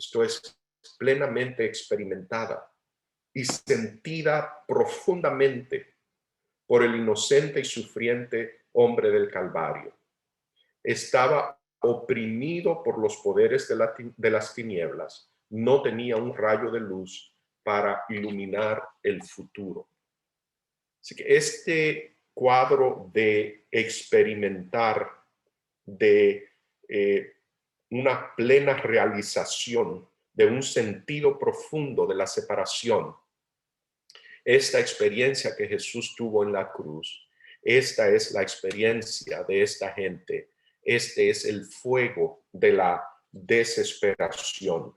esto es plenamente experimentada y sentida profundamente por el inocente y sufriente hombre del Calvario. Estaba oprimido por los poderes de las tinieblas, no tenía un rayo de luz para iluminar el futuro. Así que este cuadro de experimentar, de una plena realización de un sentido profundo de la separación, esta experiencia que Jesús tuvo en la cruz, esta es la experiencia de esta gente. Este es el fuego de la desesperación.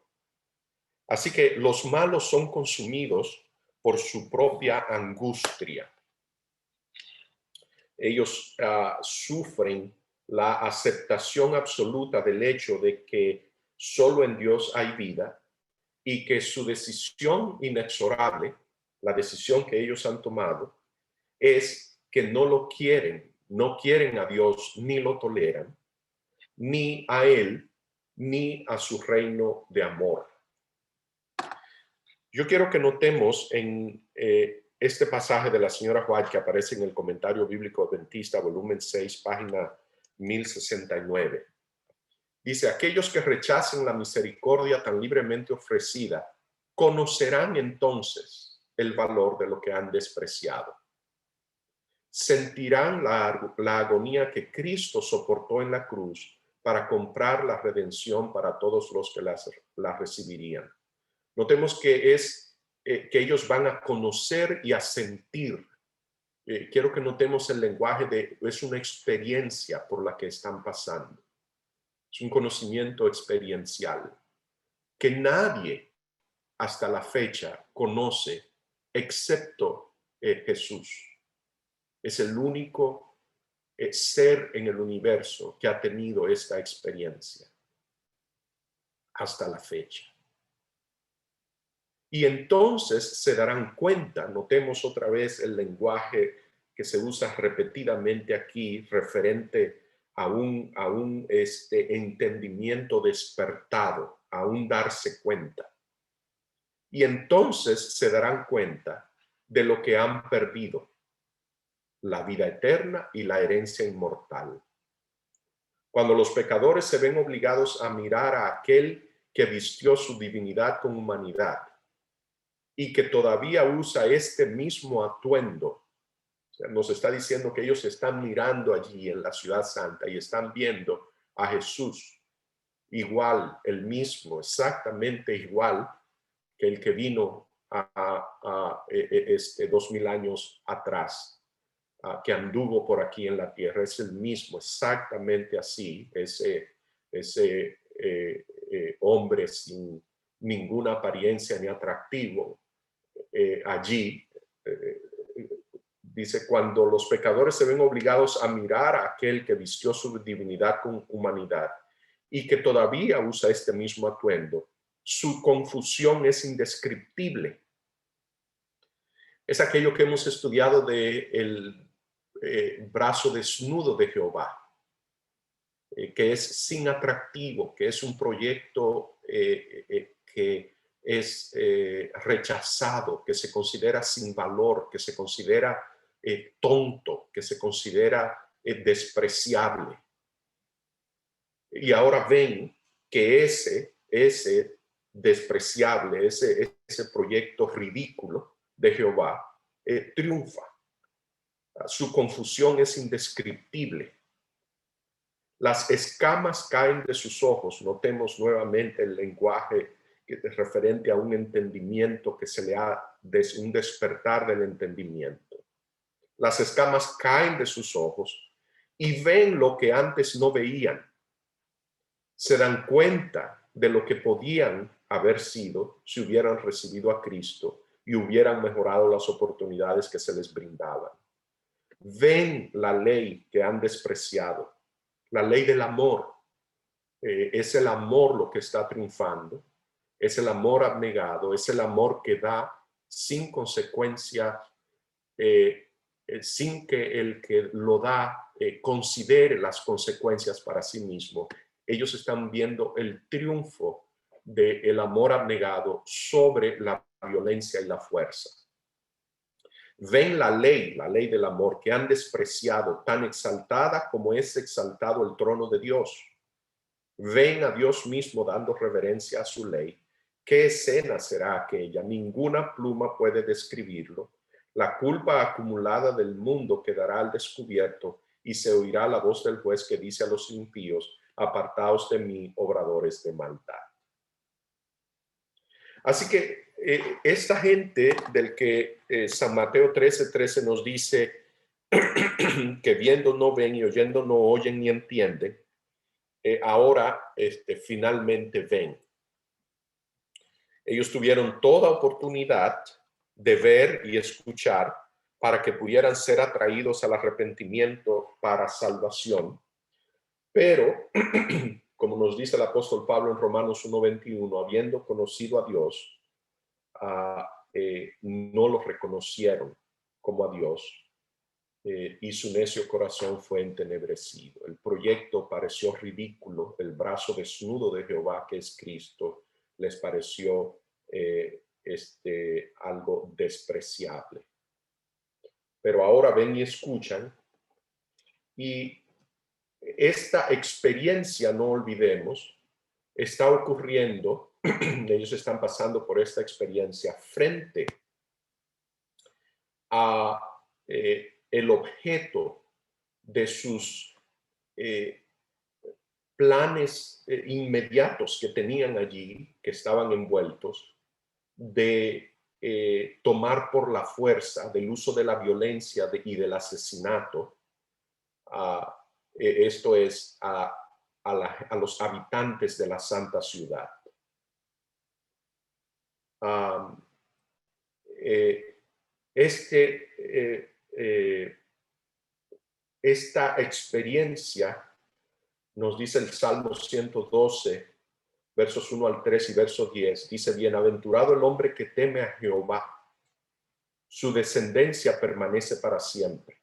Así que los malos son consumidos por su propia angustia. Ellos sufren la aceptación absoluta del hecho de que solo en Dios hay vida y que su decisión inexorable, la decisión que ellos han tomado, es que no lo quieren, no quieren a Dios ni lo toleran, ni a Él, ni a su reino de amor. Yo quiero que notemos en este pasaje de la señora White que aparece en el Comentario Bíblico Adventista, volumen 6, página 1069. Dice, aquellos que rechacen la misericordia tan libremente ofrecida, conocerán entonces el valor de lo que han despreciado. Sentirán la agonía que Cristo soportó en la cruz para comprar la redención para todos los que la recibirían. Notemos que que ellos van a conocer y a sentir. Quiero que notemos el lenguaje es una experiencia por la que están pasando. Es un conocimiento experiencial que nadie hasta la fecha conoce excepto Jesús. Es el único ser en el universo que ha tenido esta experiencia hasta la fecha. Y entonces se darán cuenta, notemos otra vez el lenguaje que se usa repetidamente aquí referente a un entendimiento despertado, a un darse cuenta. Y entonces se darán cuenta de lo que han perdido, la vida eterna y la herencia inmortal. Cuando los pecadores se ven obligados a mirar a aquel que vistió su divinidad con humanidad, y que todavía usa este mismo atuendo. O sea, nos está diciendo que ellos están mirando allí en la ciudad santa y están viendo a Jesús igual, el mismo, exactamente igual que el que vino 2000 años atrás, que anduvo por aquí en la tierra. Es el mismo, exactamente así, ese hombre sin ninguna apariencia ni atractivo. Allí, dice, cuando los pecadores se ven obligados a mirar a aquel que vistió su divinidad con humanidad y que todavía usa este mismo atuendo, su confusión es indescriptible. Es aquello que hemos estudiado del brazo desnudo de Jehová, que es sin atractivo, que es un proyecto que es rechazado, que se considera sin valor, que se considera tonto, que se considera despreciable. Y ahora ven que ese despreciable, ese proyecto ridículo de Jehová triunfa. Su confusión es indescriptible. Las escamas caen de sus ojos. Notemos nuevamente el lenguaje referente a un entendimiento que se le ha, un despertar del entendimiento. Las escamas caen de sus ojos y ven lo que antes no veían. Se dan cuenta de lo que podían haber sido si hubieran recibido a Cristo y hubieran mejorado las oportunidades que se les brindaban. Ven la ley que han despreciado, la ley del amor. Es el amor lo que está triunfando, es el amor abnegado, es el amor que da sin consecuencia, sin que el que lo da considere las consecuencias para sí mismo. Ellos están viendo el triunfo del amor abnegado sobre la violencia y la fuerza. Ven la ley del amor que han despreciado, tan exaltada como es exaltado el trono de Dios. Ven a Dios mismo dando reverencia a su ley. ¿Qué escena será aquella? Ninguna pluma puede describirlo. La culpa acumulada del mundo quedará al descubierto y se oirá la voz del juez que dice a los impíos: apartaos de mí, obradores de maldad. Así que esta gente del que San Mateo 13:13 nos dice que viendo no ven y oyendo no oyen ni entienden, ahora finalmente ven. Ellos tuvieron toda oportunidad de ver y escuchar para que pudieran ser atraídos al arrepentimiento para salvación. Pero, como nos dice el apóstol Pablo en Romanos 1:21, habiendo conocido a Dios, no lo reconocieron como a Dios, y su necio corazón fue entenebrecido. El proyecto pareció ridículo, el brazo desnudo de Jehová, que es Cristo, les pareció algo despreciable. Pero ahora ven y escuchan, y esta experiencia, no olvidemos, está ocurriendo, ellos están pasando por esta experiencia frente a el objeto de sus planes inmediatos que tenían allí, que estaban envueltos, de tomar por la fuerza, del uso de la violencia y del asesinato, esto es, a los habitantes de la santa ciudad. Esta experiencia, nos dice el Salmo 112, versos 1 al 3 y verso 10, dice: bienaventurado el hombre que teme a Jehová, su descendencia permanece para siempre.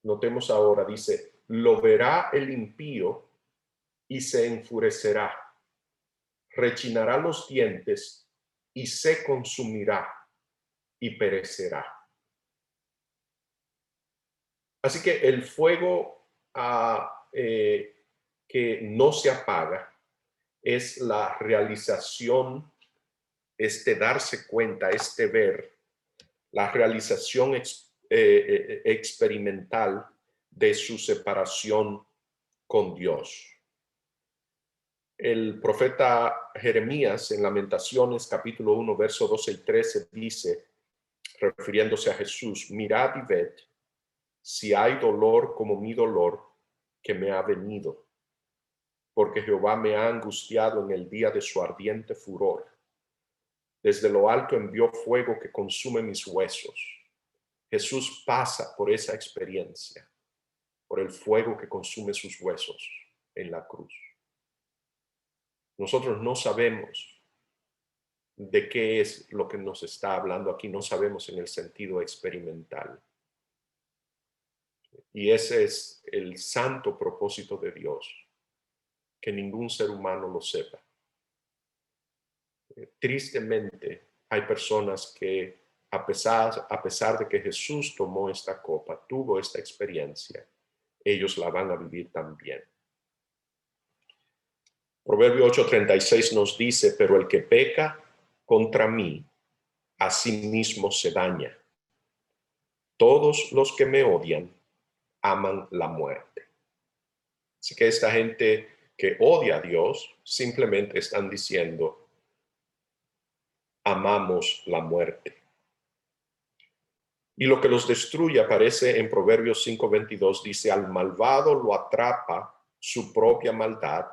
Notemos ahora, dice: lo verá el impío y se enfurecerá, rechinará los dientes y se consumirá y perecerá. Así que el fuego que no se apaga es la realización, darse cuenta, ver, la realización experimental de su separación con Dios. El profeta Jeremías en Lamentaciones capítulo 1, verso 12 y 13 dice, refiriéndose a Jesús: mirad y ved si hay dolor como mi dolor que me ha venido, porque Jehová me ha angustiado en el día de su ardiente furor. Desde lo alto envió fuego que consume mis huesos. Jesús pasa por esa experiencia, por el fuego que consume sus huesos en la cruz. Nosotros no sabemos de qué es lo que nos está hablando aquí, no sabemos en el sentido experimental. Y ese es el santo propósito de Dios, que ningún ser humano lo sepa. Tristemente, hay personas que a pesar de que Jesús tomó esta copa, tuvo esta experiencia, ellos la van a vivir también. Proverbio 8:36 nos dice: pero el que peca contra mí, a sí mismo se daña. Todos los que me odian aman la muerte. Así que esta gente que odia a Dios simplemente están diciendo: amamos la muerte. Y lo que los destruye aparece en Proverbios 5:22, dice: al malvado lo atrapa su propia maldad,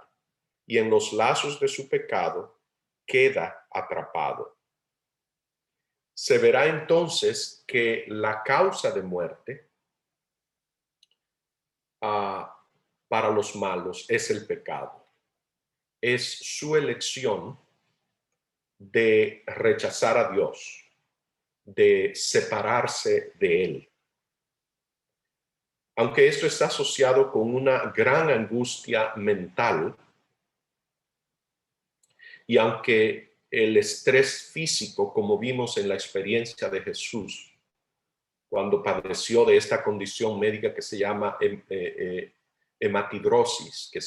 y en los lazos de su pecado queda atrapado. Se verá entonces que la causa de muerte para los malos es el pecado. Es su elección de rechazar a Dios, de separarse de Él. Aunque esto está asociado con una gran angustia mental, Y aunque el estrés físico, como vimos en la experiencia de Jesús, cuando padeció de esta condición médica que se llama hematidrosis, que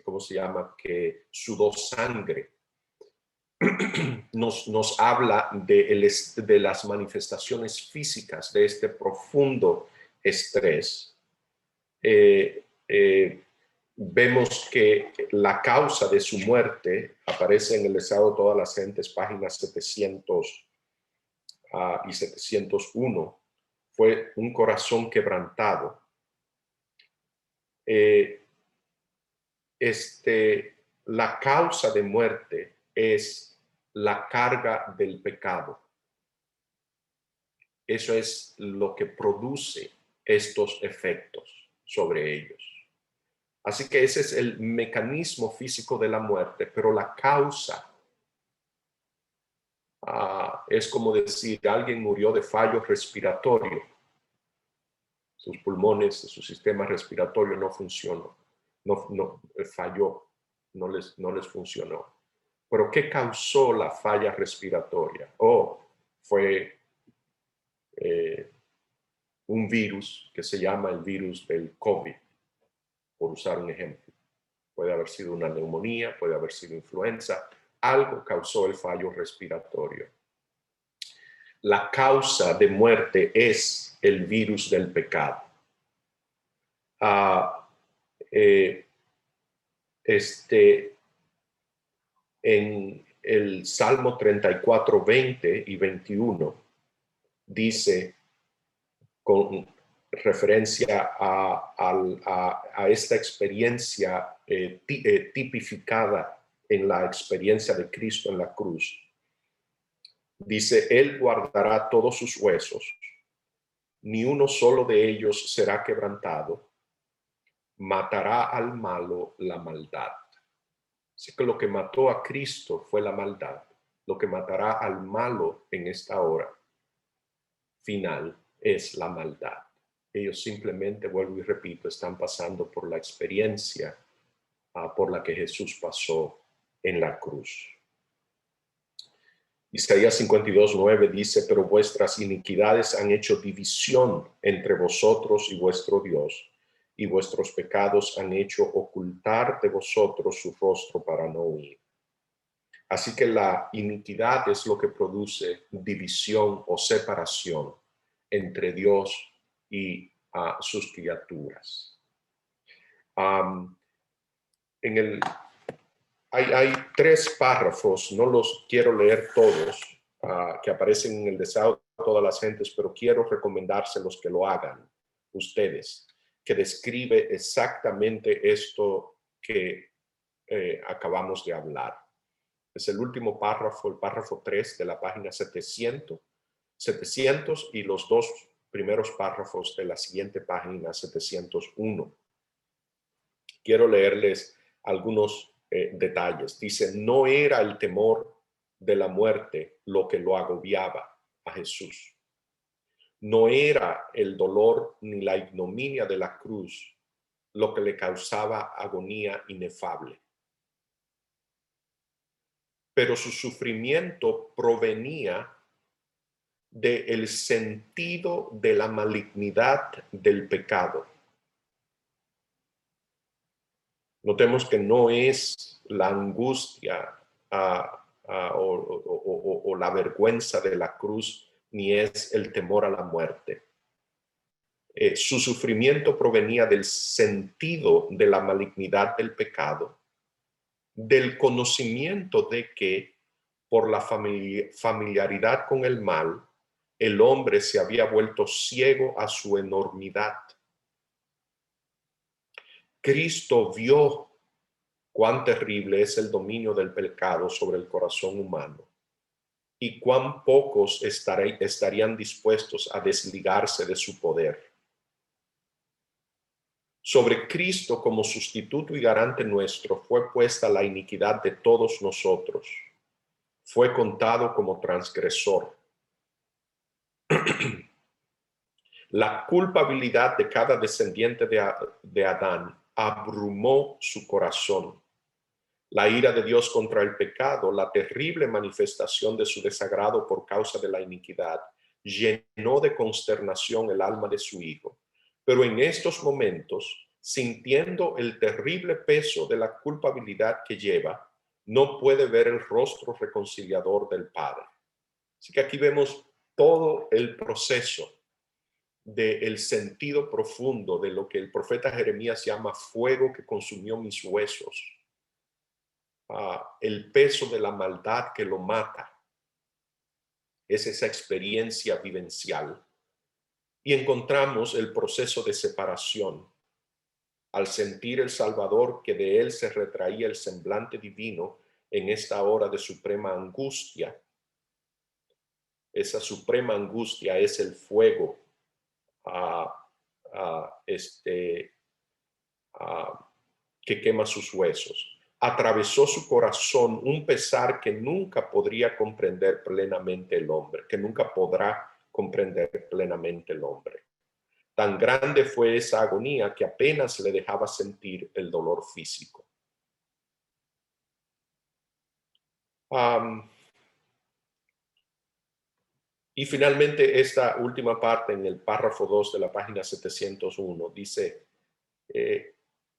¿cómo se llama? Que sudó sangre. Nos habla de las manifestaciones físicas de este profundo estrés. Vemos que la causa de su muerte aparece en el Estado de todas las gentes, páginas 700 y 701, fue un corazón quebrantado. La causa de muerte es la carga del pecado. Eso es lo que produce estos efectos sobre ellos. Así que ese es el mecanismo físico de la muerte, pero la causa es como decir, alguien murió de fallo respiratorio. Sus pulmones, su sistema respiratorio no funcionó, falló, no les funcionó. ¿Pero qué causó la falla respiratoria? Fue un virus que se llama el virus del COVID, por usar un ejemplo. Puede haber sido una neumonía, puede haber sido influenza. Algo causó el fallo respiratorio. La causa de muerte es el virus del pecado. En el Salmo 34, 20 y 21, dice, con referencia a esta experiencia tipificada en la experiencia de Cristo en la cruz, dice, Él guardará todos sus huesos, ni uno solo de ellos será quebrantado, matará al malo la maldad. Así que lo que mató a Cristo fue la maldad. Lo que matará al malo en esta hora final es la maldad. Ellos simplemente, vuelvo y repito, están pasando por la experiencia por la que Jesús pasó en la cruz. Isaías 52:9 dice, pero vuestras iniquidades han hecho división entre vosotros y vuestro Dios, y vuestros pecados han hecho ocultar de vosotros su rostro para no oír. Así que la iniquidad es lo que produce división o separación entre Dios y sus criaturas. Hay 3 párrafos, no los quiero leer todos, que aparecen en el deseo de todas las gentes, pero quiero recomendárselos que lo hagan ustedes, que describe exactamente esto que acabamos de hablar. Es el último párrafo, el párrafo 3 de la página 700 y los 2 primeros párrafos de la siguiente página 701. Quiero leerles algunos detalles. Dice, no era el temor de la muerte lo que lo agobiaba a Jesús. No era el dolor ni la ignominia de la cruz lo que le causaba agonía inefable. Pero su sufrimiento provenía del sentido de la malignidad del pecado. Notemos que no es la angustia o la vergüenza de la cruz, ni es el temor a la muerte. Su sufrimiento provenía del sentido de la malignidad del pecado, del conocimiento de que por la familiaridad con el mal, el hombre se había vuelto ciego a su enormidad. Cristo vio cuán terrible es el dominio del pecado sobre el corazón humano y cuán pocos estarían dispuestos a desligarse de su poder. Sobre Cristo como sustituto y garante nuestro fue puesta la iniquidad de todos nosotros. Fue contado como transgresor. La culpabilidad de cada descendiente de Adán abrumó su corazón. La ira de Dios contra el pecado, la terrible manifestación de su desagrado por causa de la iniquidad, llenó de consternación el alma de su hijo. Pero en estos momentos, sintiendo el terrible peso de la culpabilidad que lleva, no puede ver el rostro reconciliador del Padre. Así que aquí vemos todo el proceso del sentido profundo de lo que el profeta Jeremías llama fuego que consumió mis huesos. El peso de la maldad que lo mata. Es esa experiencia vivencial. Y encontramos el proceso de separación. Al sentir el Salvador que de él se retraía el semblante divino en esta hora de suprema angustia. Esa suprema angustia es el fuego que quema sus huesos. Atravesó su corazón un pesar que nunca podría comprender plenamente el hombre, que nunca podrá comprender plenamente el hombre. Tan grande fue esa agonía que apenas le dejaba sentir el dolor físico. Y finalmente esta última parte en el párrafo 2 de la página 701 dice,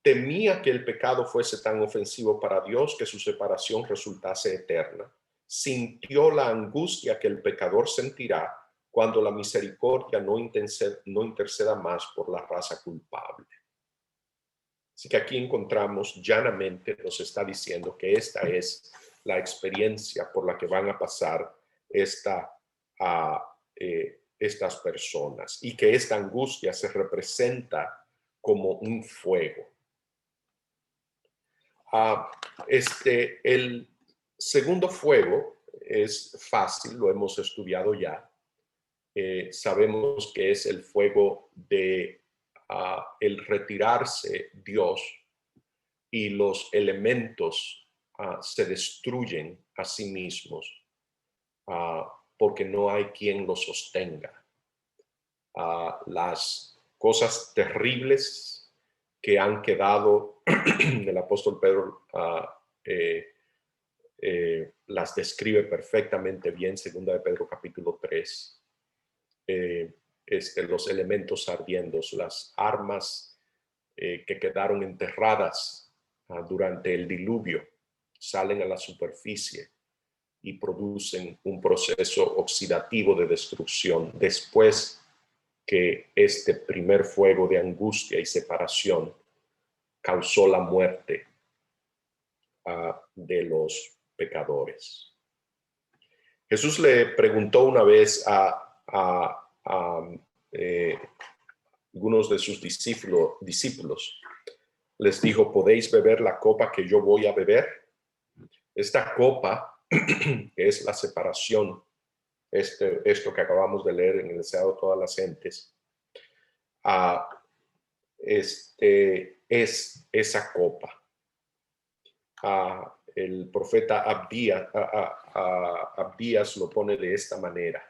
temía que el pecado fuese tan ofensivo para Dios que su separación resultase eterna. Sintió la angustia que el pecador sentirá cuando la misericordia no interceda más por la raza culpable. Así que aquí encontramos llanamente, nos está diciendo que esta es la experiencia por la que van a pasar estas personas y que esta angustia se representa como un fuego. El segundo fuego es fácil, lo hemos estudiado ya. Sabemos que es el fuego de el retirarse Dios y los elementos se destruyen a sí mismos porque no hay quien los sostenga. Las cosas terribles que han quedado, el apóstol Pedro las describe perfectamente bien, segunda de Pedro capítulo 3. Los elementos ardientes, las armas que quedaron enterradas durante el diluvio, salen a la superficie y producen un proceso oxidativo de destrucción después que este primer fuego de angustia y separación causó la muerte de los pecadores. Jesús le preguntó una vez a algunos de sus discípulos, les dijo, ¿podéis beber la copa que yo voy a beber? Esta copa, que es la separación, esto que acabamos de leer en el deseado de todas las gentes, es esa copa. El profeta Abdías lo pone de esta manera.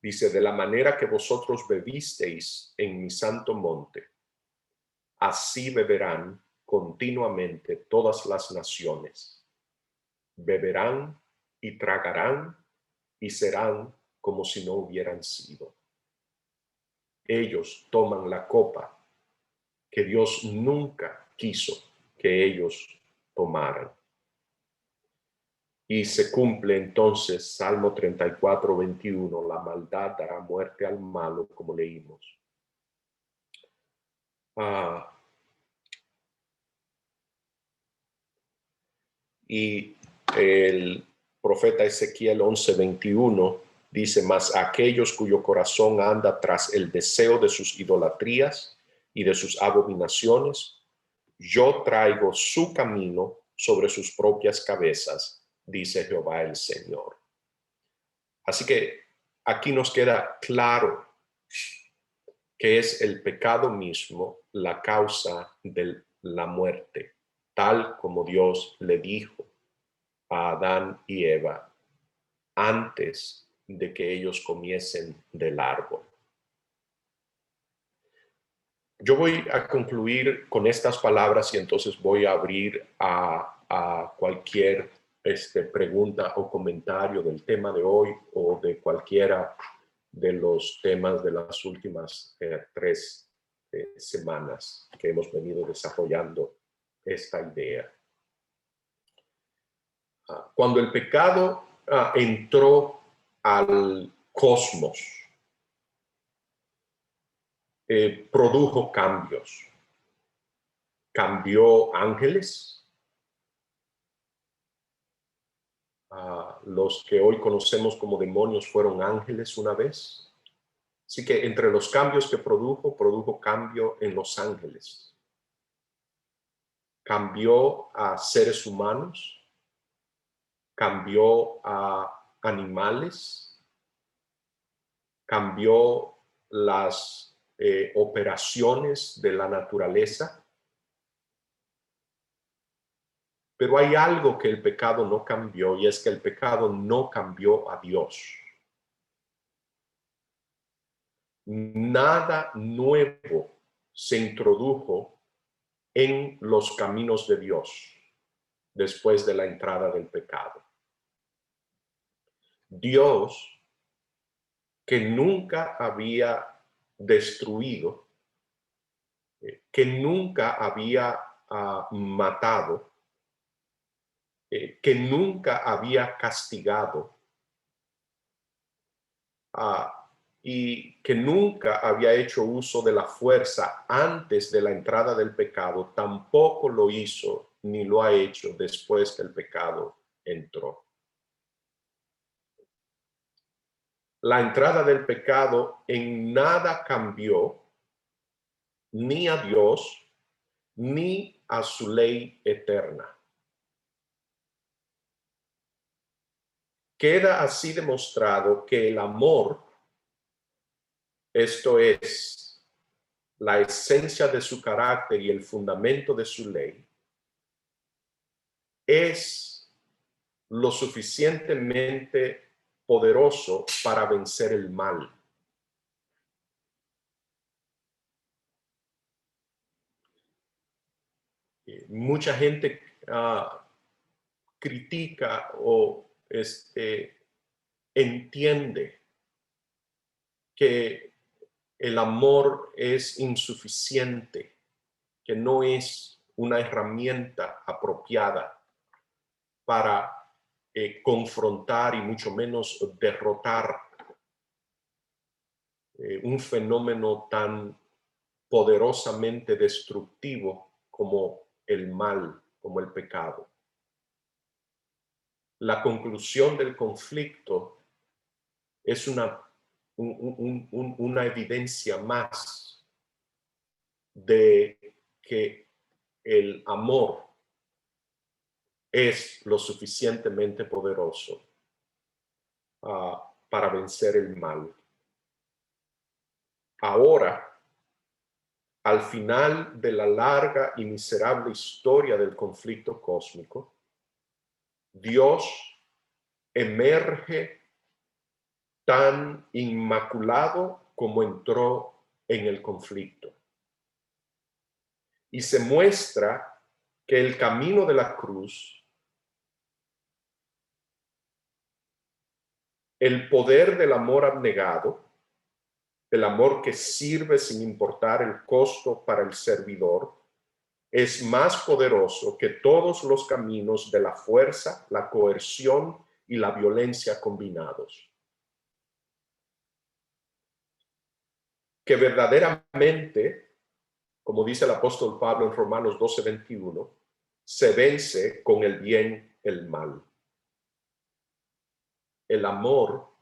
Dice, de la manera que vosotros bebisteis en mi santo monte, así beberán continuamente todas las naciones. Beberán y tragarán y serán como si no hubieran sido. Ellos toman la copa que Dios nunca quiso que ellos tomaran. Y se cumple entonces Salmo 34, 21, la maldad dará muerte al malo, como leímos. Y el profeta Ezequiel 11, 21 dice, mas aquellos cuyo corazón anda tras el deseo de sus idolatrías y de sus abominaciones, yo traigo su camino sobre sus propias cabezas, dice Jehová el Señor. Así que aquí nos queda claro que es el pecado mismo la causa de la muerte, tal como Dios le dijo a Adán y Eva antes de que ellos comiesen del árbol. Yo voy a concluir con estas palabras y entonces voy a abrir a cualquier pregunta o comentario del tema de hoy o de cualquiera de los temas de las últimas 3 semanas que hemos venido desarrollando esta idea. Cuando el pecado entró al cosmos, produjo cambios. Cambió ángeles, los que hoy conocemos como demonios fueron ángeles una vez. Así que entre los cambios que produjo cambio en los ángeles. Cambió a seres humanos, cambió a animales, cambió las operaciones de la naturaleza. Pero hay algo que el pecado no cambió, y es que el pecado no cambió a Dios. Nada nuevo se introdujo en los caminos de Dios después de la entrada del pecado. Dios, que nunca había destruido, que nunca había matado, que nunca había castigado, y que nunca había hecho uso de la fuerza antes de la entrada del pecado, tampoco lo hizo ni lo ha hecho después que el pecado entró. La entrada del pecado en nada cambió ni a Dios ni a su ley eterna. Queda así demostrado que el amor, esto es, la esencia de su carácter y el fundamento de su ley, es lo suficientemente poderoso para vencer el mal. Mucha gente critica o entiende que el amor es insuficiente, que no es una herramienta apropiada para confrontar y mucho menos derrotar un fenómeno tan poderosamente destructivo como el mal, como el pecado. La conclusión del conflicto es una evidencia más de que el amor es lo suficientemente poderoso para vencer el mal. Ahora, al final de la larga y miserable historia del conflicto cósmico, Dios emerge tan inmaculado como entró en el conflicto. Y se muestra que el camino de la cruz, el poder del amor abnegado, el amor que sirve sin importar el costo para el servidor, es más poderoso que todos los caminos de la fuerza, la coerción y la violencia combinados. Que verdaderamente, como dice el apóstol Pablo en Romanos 12:21, se vence con el bien el mal. El amor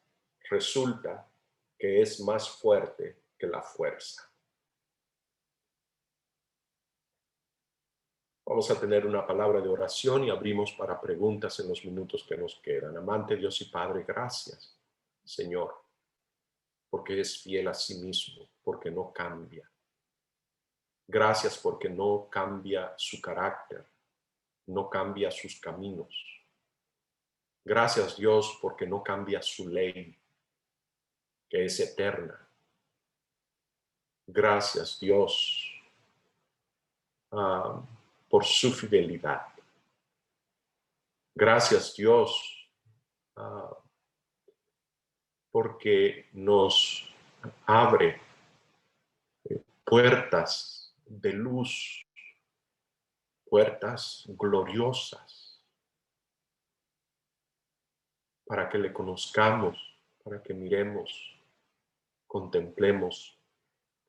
resulta que es más fuerte que la fuerza. Vamos a tener una palabra de oración y abrimos para preguntas en los minutos que nos quedan. Amante Dios y Padre, gracias, Señor, porque es fiel a sí mismo, porque no cambia. Gracias porque no cambia su carácter, no cambia sus caminos. Gracias, Dios, porque no cambia su ley, que es eterna. Gracias, Dios, por su fidelidad. Gracias, Dios, porque nos abre puertas de luz, puertas gloriosas, para que le conozcamos, para que miremos, contemplemos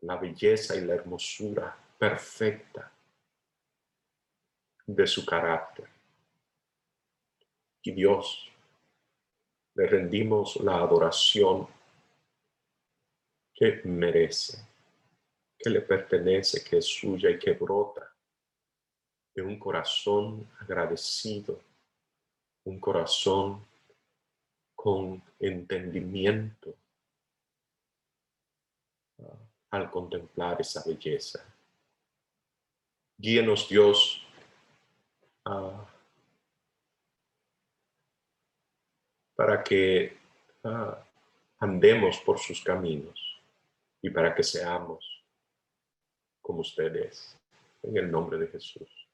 la belleza y la hermosura perfecta de su carácter. Y Dios, le rendimos la adoración que merece, que le pertenece, que es suya y que brota de un corazón agradecido, un corazón con entendimiento al contemplar esa belleza. Guíenos, Dios, para que andemos por sus caminos y para que seamos como usted es. En el nombre de Jesús.